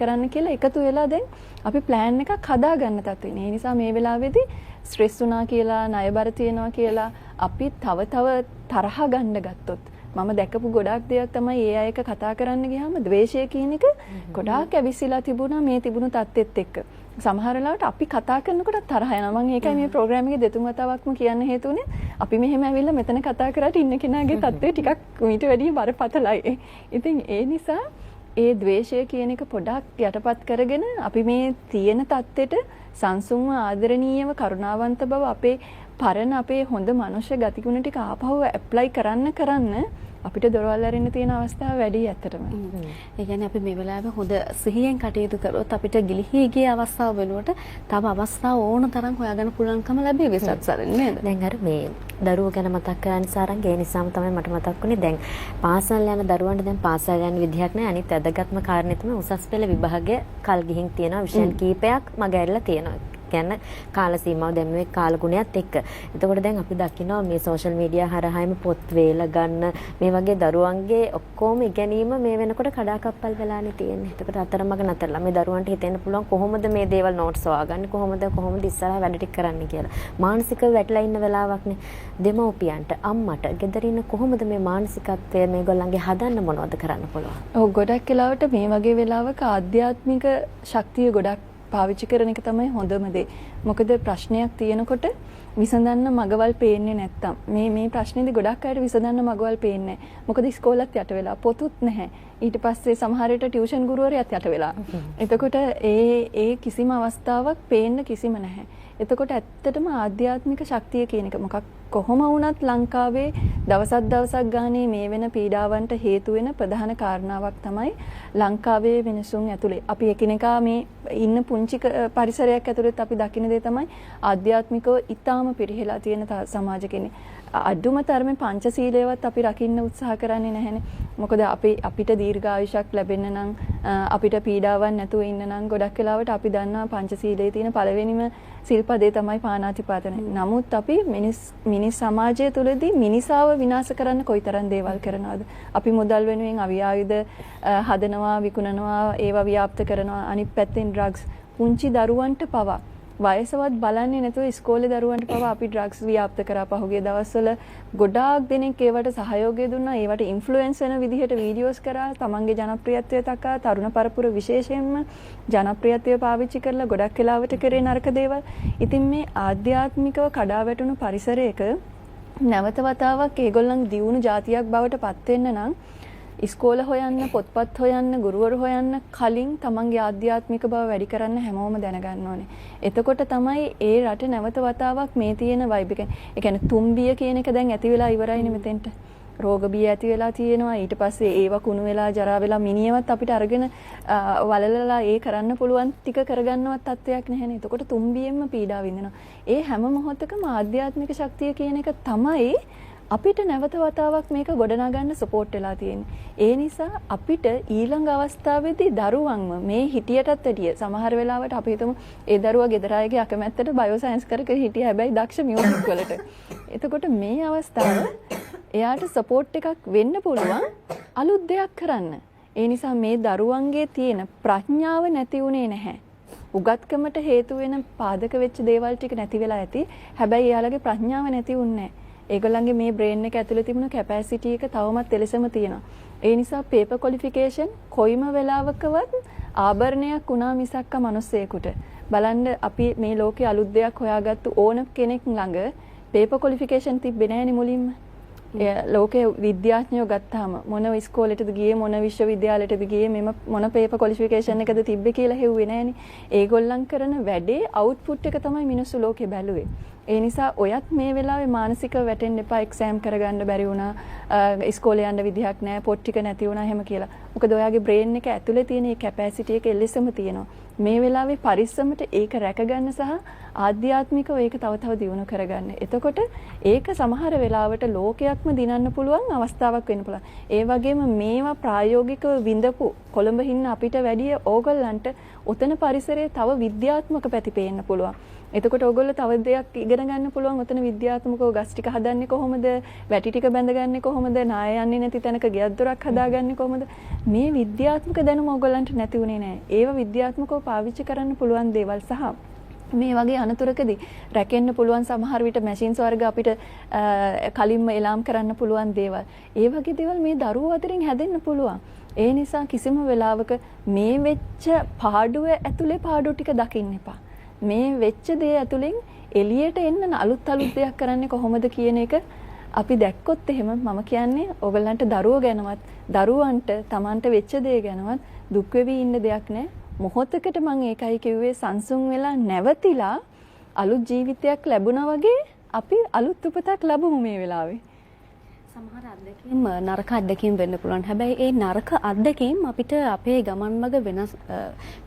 කරන්න කියලා එකතු වෙලා දැන් අපි ප්ලෑන් එකක් හදා ගන්න තත්ත්වෙ ඉන්නේ. ඒ නිසා මේ වෙලාවේදී ස්ට්‍රෙස් වුණා කියලා, ණයබර තියෙනවා කියලා අපි තව තරහ ගන්න ගත්තොත් මම දැකපු ගොඩාක් දේවල් තමයි ඒ අය එක කතා කරන්න ගියාම ද්වේෂය කියන එක ගොඩාක් ඇවිස්සලා තිබුණා මේ තිබුණු තත්ත්වෙත් එක්ක. සමහර වෙලාවට අපි කතා කරනකොට තරහ යනවා. මම ඒකයි මේ ප්‍රෝග්‍රෑම් එකේ දෙතුන් වතාවක්ම කියන්න හේතුනේ. අපි මෙහෙම ඇවිල්ලා මෙතන කතා කරාට ඉන්න කෙනාගේ තත්ත්වය ටිකක් මීට වැඩිය බරපතලයි. ඉතින් ඒ නිසා ඒ ද්වේෂය කියන එක පොඩක් යටපත් කරගෙන අපි මේ තියෙන තත්ත්වෙට සංසුන්ව ආදරණීයව කරුණාවන්ත බව අපේ පරණ අපේ හොඳ මනුෂ්‍ය ගතිගුණ ටික ආපහු ඇප්ලයි කරන්න අපිට දොරවල් අරින්න තියෙන අවස්ථාව වැඩි ඇත්තටම. ඒ කියන්නේ අපි මේ වෙලාවේ හොඳ සිහියෙන් කටයුතු කරොත් අපිට ගිලිහි ගිය අවස්ථාව වෙනුවට තව අවස්ථා ඕන තරම් හොයාගන්න පුළුවන්කම ලැබෙයි විසත් සරණ නේද? දැන් අර මේ දරුවෝ ගැන මතක් කරන් සාරංග ඒ නිසාම තමයි මට මතක් වුණේ දැන් පාසල් යන දරුවන්ට දැන් පාසල් යන විදිහක් නැහැ. අනිත් වැදගත්ම කාරණේ තමයි උසස් පෙළ විභාගය කල් ගිහින් තියෙනවා විෂයන් කීපයක් මග ඇරලා තියෙනවා. කියන්නේ කාල සීමාව දැන් මේ කාල ගුණයත් එක්ක. එතකොට දැන් අපි දකිනවා මේ සෝෂල් මීඩියා හරහාම පොත් වේල ගන්න මේ වගේ දරුවන්ගේ ඔක්කොම ඉගෙනීම මේ වෙනකොට කඩාකප්පල් වෙලානේ තියෙන්නේ. එතකොට අතරමඟ නැතරලා මේ දරුවන්ට හිතෙන්න පුළුවන් කොහොමද මේ දේවල් නෝට්ස් හොයාගන්නේ කොහොමද ඉස්සරහ වැඩ ටික කරන්න කියලා. මානසිකව වැටලා ඉන්න වෙලාවක්නේ දෙමව්පියන්ට අම්මට ගෙදර ඉන්න කොහොමද මේ මානසිකත්වය මේගොල්ලන්ගේ හදන්න මොනවද කරන්න පුළුවන්? ඔව් ගොඩක් වෙලාවට මේ වගේ වෙලාවක ආධ්‍යාත්මික ශක්තිය ගොඩක් පාවිච්චි කරන එක තමයි හොඳම දේ. මොකද ප්‍රශ්නයක් තියෙනකොට විසඳන්න මගවල් පේන්නේ නැත්තම් මේ ප්‍රශ්නේදී ගොඩක් අයට විසඳන්න මගවල් පේන්නේ නැහැ. මොකද ඉස්කෝලත් යට වෙලා පොතුත් නැහැ. ඊට පස්සේ සමහර විට ටියුෂන් ගුරුවරයාත් යට වෙලා. එතකොට ඒ කිසිම අවස්ථාවක් පේන්න කිසිම නැහැ. එතකොට ඇත්තටම ආධ්‍යාත්මික ශක්තිය කියන එක මොකක් කොහොම වුණත් ලංකාවේ දවසක් ගානේ මේ වෙන පීඩාවන්ට හේතු වෙන ප්‍රධාන කාරණාවක් තමයි ලංකාවේ මිනිසුන් ඇතුලේ අපි එකිනෙකා මේ ඉන්න පුංචි පරිසරයක් ඇතුළත අපි දකින දේ තමයි ආධ්‍යාත්මිකව ඊටාම පිරිහෙලා තියෙන සමාජ කෙනෙක්. අඩුම තරමේ පංචශීලයවත් අපි රකින්න උත්සාහ කරන්නේ නැහැනේ. මොකද අපිට දීර්ඝායුෂක් ලැබෙන්න නම් අපිට පීඩාවක් නැතුව ඉන්න නම් ගොඩක් වෙලාවට අපි දන්නා පංචශීලයේ තියෙන පළවෙනිම සිල්පදේ තමයි පාණාතිපාතන. නමුත් අපි මිනිස් සමාජය තුළදී මිනිසාව විනාශ කරන්න කොයිතරම් දේවල් කරනවද? අපි මුදල් වෙනුවෙන් අවියායුධ හදනවා, විකුණනවා, ඒවා ව්‍යාප්ත කරනවා. අනිත් පැත්තෙන් ඩ්‍රග්ස් පුංචි දරුවන්ට පවා වයසවත් බලන්නේ නැතුව ඉස්කෝලේ දරුවන්ට පවා අපි ඩ්‍රග්ස් ව්‍යාප්ත කරා පහුගිය දවස්වල ගොඩාක් දෙනෙක් ඒවට සහයෝගය දුන්නා. ඒවට ඉන්ෆ්ලුවෙන්ස් වෙන විදිහට වීඩියෝස් කරා තමන්ගේ ජනප්‍රියත්වය තකා තරුණ පරපුර විශේෂයෙන්ම ජනප්‍රියත්වය පාවිච්චි කරලා ගොඩක් වෙලාවට කරේ නරක දේවල්. ඉතින් මේ ආධ්‍යාත්මිකව කඩා වැටුණු පරිසරයක නැවත වතාවක් ඒගොල්ලන් දියුණු જાතියක් බවට පත් වෙන්න නම් ඉස්කෝල හොයන්න, පොත්පත් හොයන්න, ගුරුවරු හොයන්න කලින් තමන්ගේ ආධ්‍යාත්මික බව වැඩි කරන්න හැමෝම දැනගන්න ඕනේ. එතකොට තමයි ඒ රට නැවත වතාවක් මේ තියෙන වයිබ් එක. ඒ කියන්නේ තුම්බිය කියන එක දැන් ඇති වෙලා ඉවරයිනේ මෙතෙන්ට. රෝග බිය ඇති වෙලා තියෙනවා. ඊට පස්සේ ඒව කුණු වෙලා ජරා වෙලා මිනියවත් අපිට අරගෙන වලලලා ඒ කරන්න පුළුවන් ටික කරගන්නවත් තත්වයක් නැහැනේ. එතකොට තුම්බියෙන්ම පීඩා විඳිනවා. ඒ හැම මොහොතකම ආධ්‍යාත්මික ශක්තිය කියන එක තමයි අපිට නැවත වතාවක් මේක ගොඩනගන්න සපෝට් වෙලා තියෙන්නේ. ඒ නිසා අපිට ඊළඟ අවස්ථාවේදී දරුවන්ව මේ හිටියටත් වැඩිය සමහර වෙලාවට අපි හිතමු ඒ දරුවා ගෙදර අයගේ අකමැත්තට බයෝසයන්ස් කර හිටිය හැබැයි දක්ෂ මියුසික් වලට. එතකොට මේ අවස්ථාව එයාට සපෝට් එකක් වෙන්න පුළුවන් අලුත් දෙයක් කරන්න. ඒ නිසා මේ දරුවන්ගේ තියෙන ප්‍රඥාව නැති වුණේ නැහැ. උගත්කමට හේතු වෙන පාදක වෙච්ච දේවල් ටික නැති වෙලා ඇති. හැබැයි එයාලගේ ප්‍රඥාව නැති වුණේ නැහැ. ඒගොල්ලන්ගේ මේ බ්‍රේන් එක ඇතුලේ තිබුණ කැපැසිටි එක තවමත් එලෙසම තියෙනවා. ඒ නිසා පේපර් ක්වොලිෆිකේෂන් කොයිම වෙලාවකවත් ආභරණයක් වුණා මිසක්ක මිනිස්සෙකුට. බලන්න අපි මේ ලෝකේ අලුත් දෙයක් හොයාගත්තු ඕන කෙනෙක් ළඟ පේපර් ක්වොලිෆිකේෂන් තිබ්බේ නැහැනේ මුලින්ම. ලෝකේ විද්‍යාඥයෝ ගත්තාම මොන ඉස්කෝලේටද ගියේ මොන විශ්වවිද්‍යාලයටද ගියේ මෙම මොන පේපර් ක්වොලිෆිකේෂන් එකද තිබ්බේ කියලා හෙව්වේ නැහැනේ. ඒගොල්ලන් කරන වැඩේ අවුට්පුට් එක තමයි මිනිස්සු ලෝකේ බැලුවේ. ඒ නිසා ඔයත් මේ වෙලාවේ මානසිකව වැටෙන්න එපා. එක්සෑම් කරගන්න බැරි වුණා, ඉස්කෝලේ යන්න විදිහක් නැහැ, පොත් ටික නැති වුණා එහෙම කියලා. මොකද ඔයාගේ බ්‍රේන් එක ඇතුලේ තියෙන මේ කැපැසිටි එක එල්ලෙසම තියෙනවා. මේ වෙලාවේ පරිස්සමට ඒක රැකගන්න සහ ආධ්‍යාත්මිකව ඒක තව තව දියුණු කරගන්න. එතකොට ඒක සමහර වෙලාවට ලෝකයක්ම දිනන්න පුළුවන් අවස්ථාවක් වෙන්න පුළුවන්. ඒ වගේම මේවා ප්‍රායෝගිකව විඳපු කොළඹ හින්න අපිට වැඩිය ඕගොල්ලන්ට උතන පරිසරයේ තව විද්‍යාත්මක පැති පේන්න පුළුවන්. එතකොට ඕගොල්ලෝ තව දෙයක් ඉගෙන ගන්න පුළුවන්. උතන විද්‍යාත්මකව ගස් ටික හදන්නේ කොහොමද? වැටි ටික බැඳගන්නේ කොහොමද? නාය යන්නේ නැති තැනක ගෙයක් දොරක් හදාගන්නේ කොහොමද? මේ විද්‍යාත්මක දැනුම ඕගොල්ලන්ට නැති වුණේ නැහැ. ඒව විද්‍යාත්මකව පාවිච්චි කරන්න පුළුවන් දේවල් සහ මේ වගේ අනතුරකදී රැකෙන්න පුළුවන් සමහර විට මැෂින්ස් වර්ග අපිට කලින්ම එලාම් කරන්න පුළුවන් දේවල්. ඒ වගේ දේවල් මේ දරුවෝ අතරින් හැදෙන්න පුළුවන්. ඒ නිසා කිසිම වෙලාවක මේ වෙච්ච පාඩුව ඇතුලේ පාඩු ටික දකින්න එපා. මේ වෙච්ච දේ ඇතුලෙන් එළියට එන්න අලුත් දෙයක් කරන්නේ කොහොමද කියන එක අපි දැක්කොත් එහෙම මම කියන්නේ ඕගලන්ට දරුවෝ ගැනවත් දරුවන්ට Tamanට වෙච්ච දේ ගැනවත් දුක් වෙවි ඉන්න දෙයක් නැහැ. මොහොතකට මම ඒකයි කිව්වේ සංසුන් වෙලා නැවතිලා අලුත් ජීවිතයක් ලැබුණා වගේ අපි අලුත් උපතක් ලැබුමු මේ වෙලාවේ. සමහර අත්දැකීම් නරක අත්දැකීම් වෙන්න පුළුවන්. හැබැයි ඒ නරක අත්දැකීම් අපිට අපේ ගමන් මඟ වෙනස්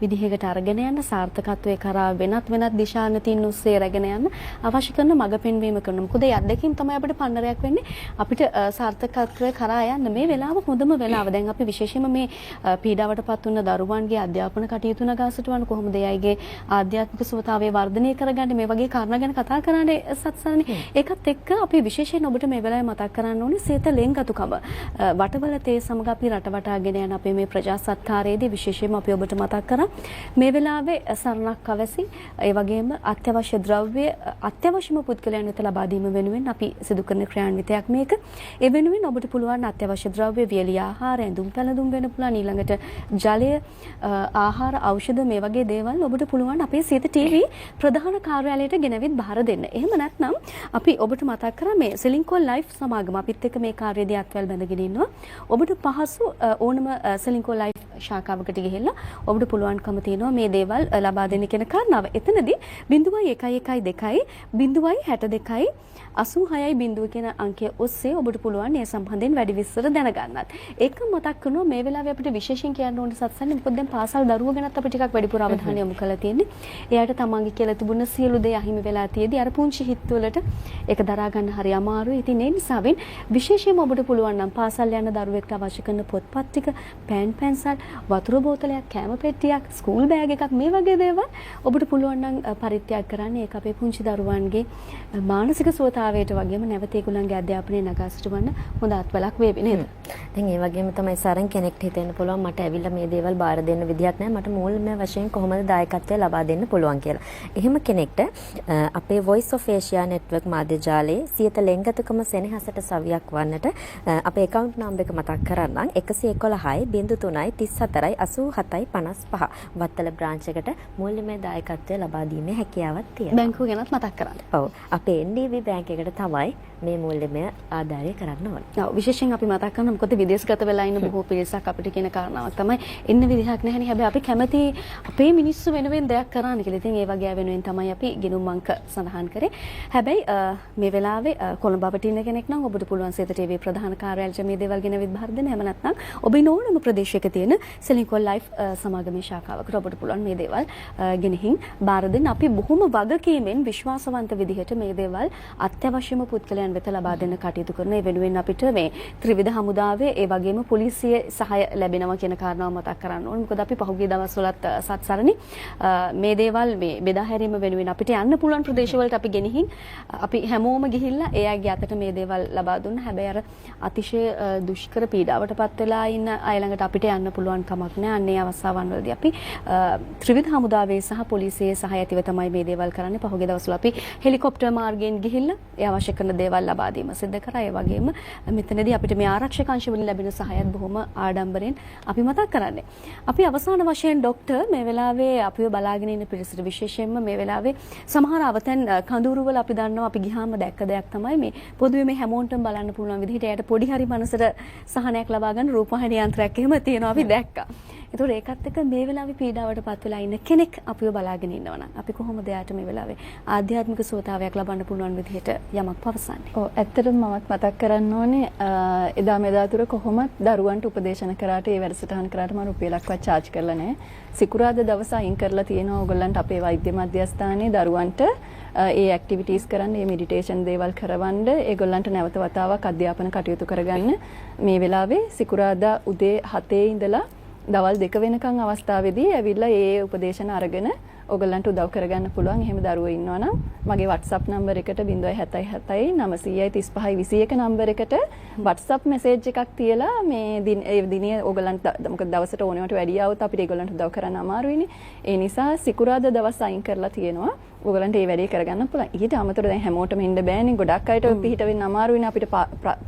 විදිහකට අරගෙන යන්න සාර්ථකත්වයේ කරා වෙනත් දිශානතින් ඔස්සේ රැගෙන යන්න අවශ්‍ය කරන මඟ පෙන්වීම කරනවා. මොකද ඒ අත්දැකීම් තමයි අපිට පන්නරයක් වෙන්නේ. අපිට සාර්ථකත්වයේ කරා යන්න මේ වෙලාව හොඳම වෙලාව. දැන් අපි විශේෂයෙන්ම මේ පීඩාවටපත් වුණ දරුවන්ගේ අධ්‍යාපන කටයුතු නගාසට වන කොහොමද එයාගේ ආධ්‍යාත්මික සුවතාවය වර්ධනය කරගන්නේ මේ වගේ කාරණා ගැන කතා කරන්නේ සත්සන්නේ. ඒකත් එක්ක අපි විශේෂයෙන් ඔබට මේ වෙලාවේ මතක් කරන්න ඕනේ සියත ලෙන්ගතුකම වටවල තේ සමග අපි රට වටාගෙන යන අපේ මේ ප්‍රජා සත්කාරයේදී විශේෂයෙන්ම අපි ඔබට මතක් කරා මේ වෙලාවේ සරණක් අවසි ඒ වගේම අත්‍යවශ්‍ය ද්‍රව්‍ය අත්‍යවශ්‍යම පුද්ගලයන් වෙත ලබා දීම වෙනුවෙන් අපි සිදු කරන ක්‍රියාන්විතයක් මේක. ඒ වෙනුවෙන් ඔබට පුළුවන් අත්‍යවශ්‍ය ද්‍රව්‍ය වියලි ආහාර ඇඳුම් පැළඳුම් වෙන්න පුළුවන් ඊළඟට ජලය ආහාර ඖෂධ මේ වගේ දේවල් ඔබට පුළුවන් අපේ සියත ටීවී ප්‍රධාන කාර්යාලයට ගෙනවිත් බාර දෙන්න. එහෙම නැත්නම් අපි ඔබට මතක් කරා මේ සෙලින්කෝ ලයිෆ් සමාගම අපිත් එක්ක මේ කාර්යදී අත්වැල් බැඳගෙන ඉන්නවා. ඔබට පහසු ඕනම සෙලින්කෝ ලයිෆ් ශාඛාවකට ගිහිල්ලා ඔබට පුළුවන්කම තියෙනවා මේ දේවල් ලබා දෙන්න කියන කාරණාව. එතනදී 0.112 0.62 86.0 කියන අංකය ඔස්සේ ඔබට පුළුවන් මේ සම්බන්ධයෙන් වැඩි විස්තර දැනගන්නත්. ඒක මතක් කරනවා මේ වෙලාවේ අපිට විශේෂයෙන් කියන්න ඕනේ සත්සන්නේ මොකද දැන් පාසල් දරුවෝ ගැනත් අපි ටිකක් වැඩිපුර අවධානය යොමු කරලා තියෙන්නේ. එයාට තමන්ගේ කියලා තිබුණ සියලු දේ අහිමි වෙලා තියෙදි අර පුංචි හිත්වලට ඒක දරා ගන්න හරි අමාරුයි. ඉතින් ඒ නිසාවෙන් විශේෂයෙන්ම ඔබට පුළුවන් නම් පාසල් යන දරුවෙක්ට අවශ්‍ය කරන පොත්පත් ටික, පෑන් පැන්සල්, වතුර බෝතලයක්, කෑම පෙට්ටියක්, ස්කූල් බෑග් එකක් මේ වගේ දේවල් ඔබට පුළුවන් නම් පරිත්‍යාග කරන්න. ඒක අපේ පුංචි දරුවන්ගේ මානසික සුවතාවයට වගේම නැවත ඒගොල්ලන්ගේ අධ්‍යාපනය නගා සිටවන්න හොඳ අත්වලක් වේවි නේද? දැන් ඒ වගේම තමයි සරන් කෙනෙක්ට හිතෙන්න පුළුවන් මට ඇවිල්ලා මේ දේවල් බාර දෙන්න විදියක් නැහැ. මට මූලික වශයෙන් කොහොමද දායකත්වය ලබා දෙන්න පුළුවන් කියලා. එහෙම කෙනෙක්ට අපේ Voice of Asia Network මාධ්‍ය ජාලයේ සියත ලෙන්ගතුකම සෙනෙහසට සවියක් වන්නට අපේ account number එක මතක් කරන්නම් 111යි 03යි 34යි 87යි 55 වත්තල branch එකට මූල්‍යමය දායකත්වය ලබා දීමේ හැකියාවක් තියෙනවා. බැංකුව ගැනත් මතක් කරන්න. ඔව්. අපේ NDB බැංක් එකට තමයි මේ මූල්‍යමය ආධාරය කරන්න ඕන. ඔව් විශේෂයෙන් අපි මතක් කරනවා මොකද විදේශගත වෙලා ඉන්න බොහෝ පිරිසක් අපිට කියන කාරණාවක් තමයි එන්න විදිහක් නැහැනේ. හැබැයි අපි කැමති අපේ මිනිස්සු වෙනුවෙන් දෙයක් කරන්න කියලා. ඉතින් ඒ වගේ වෙනුවෙන් තමයි අපි ගිණුම් අංක සඳහන් කරේ. හැබැයි මේ වෙලාවේ කොළඹ අපිට ඉන්න කෙනෙක් නම් ඔබට පුළුවන් සේත ටීවී ප්‍රධාන කාර්යාලයට මේ දේවල් ගෙන විභාර දෙන්න. එහෙම නැත්නම් ඔබ ඉන්න ඕනම ප්‍රදේශයක තියෙන සෙලින්කෝල් ලයිෆ් සමාගමේ ශාඛාවකට ඔබට පුළුවන් මේ දේවල් ගෙනihin බාර දෙන්න. අපි බොහොම වගකීමෙන් විශ්වාසවන්ත විදිහට මේ දේවල් අත්‍යවශ්‍යම පුද්ගලයන් වෙත ලබා දෙන්න කටයුතු කරන. ඒ වෙනුවෙන් අපිට මේ ත්‍රිවිධ හමුදාවේ ඒ වගේම පොලිසිය සහාය ලැබෙනවා කියන කාරණාව මතක් කරන්න ඕනේ. මොකද අපි පහුගිය දවස්වලත් සත්සරණි මේ දේවල් මේ බෙදා හැරීම වෙනුවෙන් අපිට යන්න පුළුවන් ප්‍රදේශවලට අපි ගෙනihin අපි හැමෝම ගිහිල්ලා ඒ අයගේ අතට මේ දේවල් ලබා දුන්නා. හැබැයි අර අතිශය දුෂ්කර පීඩාවටපත් වෙලා ඉන්න අය ළඟට අපිට යන්න පුළුවන් කමක් නැහැ. අන්නේ අවස්ථාවන් වලදී අපි ත්‍රිවිධ හමුදාවේ සහ පොලිසියේ සහාය ඇතිව තමයි මේ දේවල් කරන්නේ. පහුගිය දවස්වල අපි හෙලිකොප්ටර් මාර්ගයෙන් ගිහිල්ලා ඒ අවශ්‍ය කරන දේවල් ලබා දීම සිදු කරා. ඒ වගේම මෙතනදී අපිට මේ ආරක්ෂක අංශ වලින් ලැබෙන සහායත් බොහොම ආඩම්බරෙන් අපි මතක් කරන්නේ. අපි අවසාන වශයෙන් ડોක්ටර් මේ වෙලාවේ අපිව බලාගෙන ඉන්න පිරිසට විශේෂයෙන්ම මේ වෙලාවේ සමහර අවතෙන් කඳුරුවල අපි දන්නවා අපි ගිහාම දැක්ක දෙයක් තමයි මේ පොදුවේ මේ හැමෝටම බලන්න පුළුවන් විදිහට එයාට පොඩි හරි මනසට සහනයක් ලබා ගන්න රූපවාහිනී යන්ත්‍රයක් එහෙම තියෙනවා අපි දැක්කා. ඒතකොට ඒකත් එක්ක මේ වෙලාවේ පීඩාවටපත් වෙලා ඉන්න කෙනෙක් අපිව බලාගෙන ඉන්නවා නම් අපි කොහොමද එයාට මේ වෙලාවේ ආධ්‍යාත්මික සුවතාවයක් ලබන්න පුළුවන් විදිහට යමක් පවසන්නේ? ඔව් ඇත්තටම මමත් මතක් කරන්න ඕනේ එදා මෙදා තුර කොහොමත් දරුවන්ට උපදේශන කරාට ඒ වැඩසටහන් කරාට මම රුපියලක්වත් charge කරලා නැහැ. සිකුරාදා දවස අයින් කරලා තියෙනවා ඕගොල්ලන්ට අපේ වෛද්‍ය මධ්‍යස්ථානයේ දරුවන්ට ඒ ඇක්ටිවිටීස් කරන්න, මේ මෙඩිටේෂන් දේවල් කරවන්න, ඒගොල්ලන්ට නැවත වතාවක් අධ්‍යාපන කටයුතු කරගන්න මේ වෙලාවේ සිකුරාදා උදේ 7 ඉඳලා දවල් 2 වෙනකන් අවස්ථාවේදී ඇවිල්ලා ඒ උපදේශන අරගෙන ඔයගලන්ට උදව් කරගන්න පුළුවන්. එහෙම දරුවෝ ඉන්නවා නම් මගේ WhatsApp නම්බර් එකට 077 935 නම්බර එකට WhatsApp මැසේජ් එකක් තියලා මේ දිනේ ඔයගලන්ට මොකද දවසට ඕනෙවට වැඩි આવුත් අපිට ඒගොල්ලන්ට උදව් කරන්න අමාරුයිනේ. ඒ නිසා සිකුරාදා දවස් අයින් කරලා තියෙනවා. ඔයගලන්ට මේ වැඩේ කරගන්න පුළුවන්. ඊට අමතරව දැන් හැමෝටම ඉන්න බෑනේ. ගොඩක් අයට පිට වෙන්න අමාරුයිනේ අපිට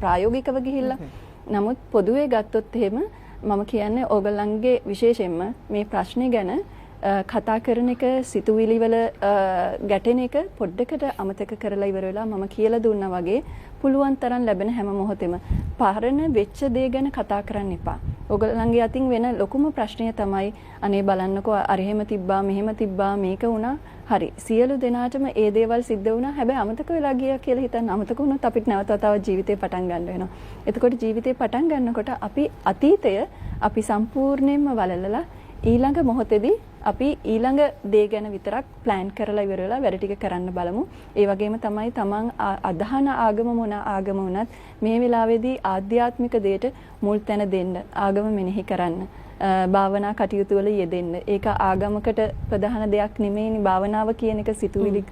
ප්‍රායෝගිකව ගිහිල්ලා. නමුත් පොදුවේ ගත්තොත් එහෙම මම කියන්නේ ඕගොල්ලන්ගේ විශේෂයෙන්ම මේ ප්‍රශ්නේ ගැන කතා කරන එක සිතුවිලි වල ගැටෙන එක පොඩ්ඩකට අමතක කරලා ඉවර වෙලා මම කියලා දුන්නා වගේ පුළුවන් තරම් ලැබෙන හැම මොහොතෙම පරණ වෙච්ච දේ ගැන කතා කරන්න එපා. ඕගොල්ලන්ගේ අතින් වෙන ලොකුම ප්‍රශ්නය තමයි අනේ බලන්නකෝ අර එහෙම තිබ්බා මෙහෙම තිබ්බා මේක වුණා. හරි සියලු දෙනාටම ඒ දේවල් සිද්ධ වුණා. හැබැයි අමතක වෙලා ගියා කියලා හිතන්න අමතක වුණොත් අපිට නැවත වතාවක් ජීවිතේ පටන් ගන්න වෙනවා. එතකොට ජීවිතේ පටන් ගන්නකොට අපි අතීතය අපි සම්පූර්ණයෙන්ම වලලලා ඊළඟ මොහොතේදී අපි ඊළඟ දේ ගැන විතරක් ප්ලෑන් කරලා ඉවර වෙලා වැඩ ටික කරන්න බලමු. ඒ වගේම තමයි තමන් අදහන ආගම මොන ආගම වුණත් මේ වෙලාවේදී ආධ්‍යාත්මික දෙයට මුල් තැන දෙන්න, ආගම මෙනෙහි කරන්න, භාවනා කටයුතු වල යෙදෙන්න. ඒක ආගමකට ප්‍රධාන දෙයක් නෙමෙයිනේ. භාවනාව කියන එක සිතුවිලි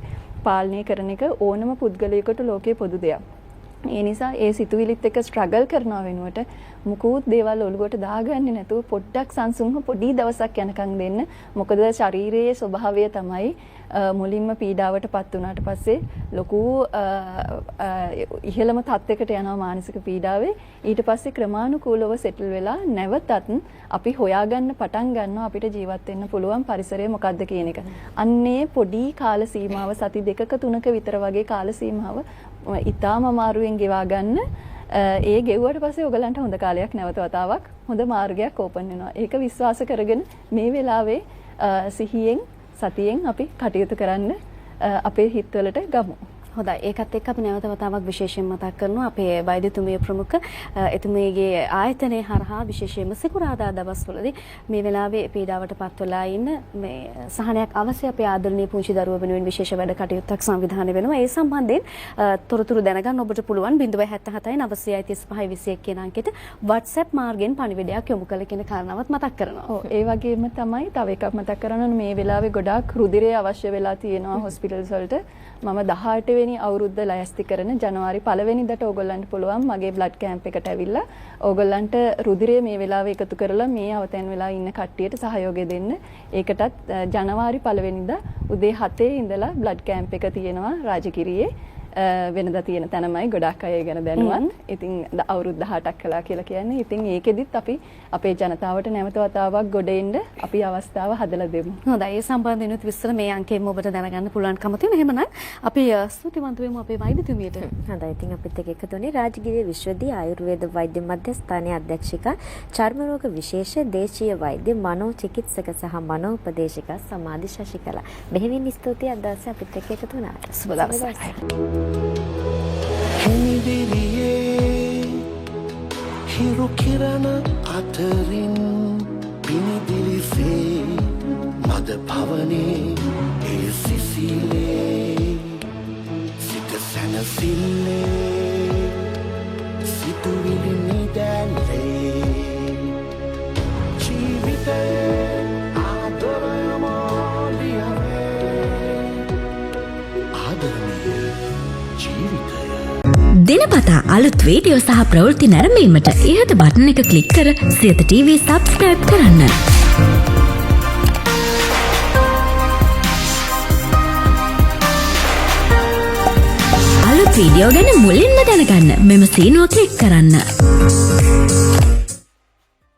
පාලනය කරන එක ඕනම පුද්ගලයෙකුට ලෝකයේ පොදු දෙයක්. ඒ නිසා ඒ සිතුවිලිත් එක්ක ස්ට්‍රගල් කරනව වෙනුවට මුකුත් දේවල් ඔලුවට දාගන්නේ නැතුව පොඩ්ඩක් සංසුන්ව පොඩි දවසක් යනකම් දෙන්න. මොකද ශරීරයේ ස්වභාවය තමයි මුලින්ම පීඩාවටපත් වුණාට පස්සේ ලොකු ඉහළම තත්යකට යනවා මානසික පීඩාවේ. ඊට පස්සේ ක්‍රමානුකූලව සෙටල් වෙලා නැවතත් අපි හොයාගන්න පටන් ගන්නවා අපිට ජීවත් වෙන්න පුළුවන් පරිසරය මොකක්ද කියන එක. අන්නේ පොඩි කාල සීමාව සති 2ක 3ක විතර වගේ කාල සීමාව ඉතාම අමාරුවෙන් ගෙවා ගන්න. ඒ ගෙවුවට පස්සේ ඔයගලන්ට හොඳ කාලයක් නැවත වතාවක් හොඳ මාර්ගයක් ඕපන් වෙනවා. ඒක විශ්වාස කරගෙන මේ වෙලාවේ සිහියෙන් සතියෙන් අපි කටයුතු කරන්න අපේ හිතවලට ගමු. හොඳයි. ඒකත් එක්ක අපි නැවත වතාවක් විශේෂයෙන් මතක් කරනවා අපේ වෛද්‍යතුමිය ප්‍රමුඛ එතුමියගේ ආයතනයේ හරහා විශේෂයෙන්ම සිකුරාදා දවස්වලදී මේ වෙලාවේ පීඩාවටපත් වෙලා ඉන්න මේ සහනයක් අවශ්‍ය අපේ ආදරණීය පුංචි දරුවෝ වෙනුවෙන් විශේෂ වැඩ කටයුත්තක් සංවිධානය වෙනවා. ඒ සම්බන්ධයෙන් තොරතුරු දැනගන්න ඔබට පුළුවන් 077 935 කියන අංකයට WhatsApp මාර්ගයෙන් පණිවිඩයක් යොමු කළ කියන කාරණාවත් මතක් කරනවා. ඔව් ඒ වගේම තමයි තව එකක් මතක් කරනවා මේ වෙලාවේ ගොඩාක් රුධිරය අවශ්‍ය වෙලා තියෙනවා හොස්පිටල්ස් වලට. මම 18 වෙනි අවුරුද්ද ලෑස්ති කරන ජනවාරි 1 වෙනිදාට ඕගොල්ලන්ට පුළුවන් මගේ බ්ලඩ් කැම්ප් එකට ඇවිල්ලා ඕගොල්ලන්ට රුධිරය මේ වෙලාවේ එකතු කරලා මේ අවතැන් වෙලා ඉන්න කට්ටියට සහයෝගය දෙන්න. ඒකටත් ජනවාරි 1 වෙනිදා උදේ 7 ඉඳලා බ්ලඩ් කැම්ප් එක තියෙනවා රාජගිරියේ. වෙනදා තියෙන තැනමයි ගොඩක් අය ගැන දැනුවත්. ඉතින් අවුරුදු 18ක් කළා කියලා කියන්නේ. ඉතින් ඒකෙදිත් අපි අපේ ජනතාවට නැවත වතාවක් ගොඩ එන්න අපි අවස්ථාව හදලා දෙමු. හොඳයි. ඒ සම්බන්ධයෙන් විස්තර මේ අංකයෙන් ඔබට දැනගන්න පුළුවන්කම තියෙනවා. එහෙමනම් අපි ස්තුතිවන්ත වෙමු අපේ වෛද්‍යතුමියට. හොඳයි. ඉතින් අපිත් එක්ක එකතු වෙන්නේ රාජගිරිය විශ්වවිද්‍යාලයේ ආයුර්වේද වෛද්‍ය මධ්‍යස්ථානයේ අධ්‍යක්ෂිකා චර්ම රෝග විශේෂ දේශීය වෛද්‍ය මනෝචිකිත්සක සහ මනෝපදේශක සමාධි ශශිකලා. මෙහෙමින් ස්තුතියි අද දවසේ අපිත් එක්ක එකතු වුණාට. සුබ දවසක්. හිමිදිරියේ හිරු කිරණ අතරින් පිනිදිලිසේ මද පවනේ ඒ සිසිලේ සිත සැනසිල්ලේ සිතුවිලි නිදැල්ලේ ජීවිතයේ දිනපතා අලුත් වීඩියෝ සහ ප්‍රවෘත්ති නැරඹීමට ඉහත බටන් එක ක්ලික් කර සියත TV සබ්ස්ක්‍රයිබ් කරන්න. අලුත් වීඩියෝ ගැන මුලින්ම දැනගන්න මෙම සීනුව ක්ලික් කරන්න.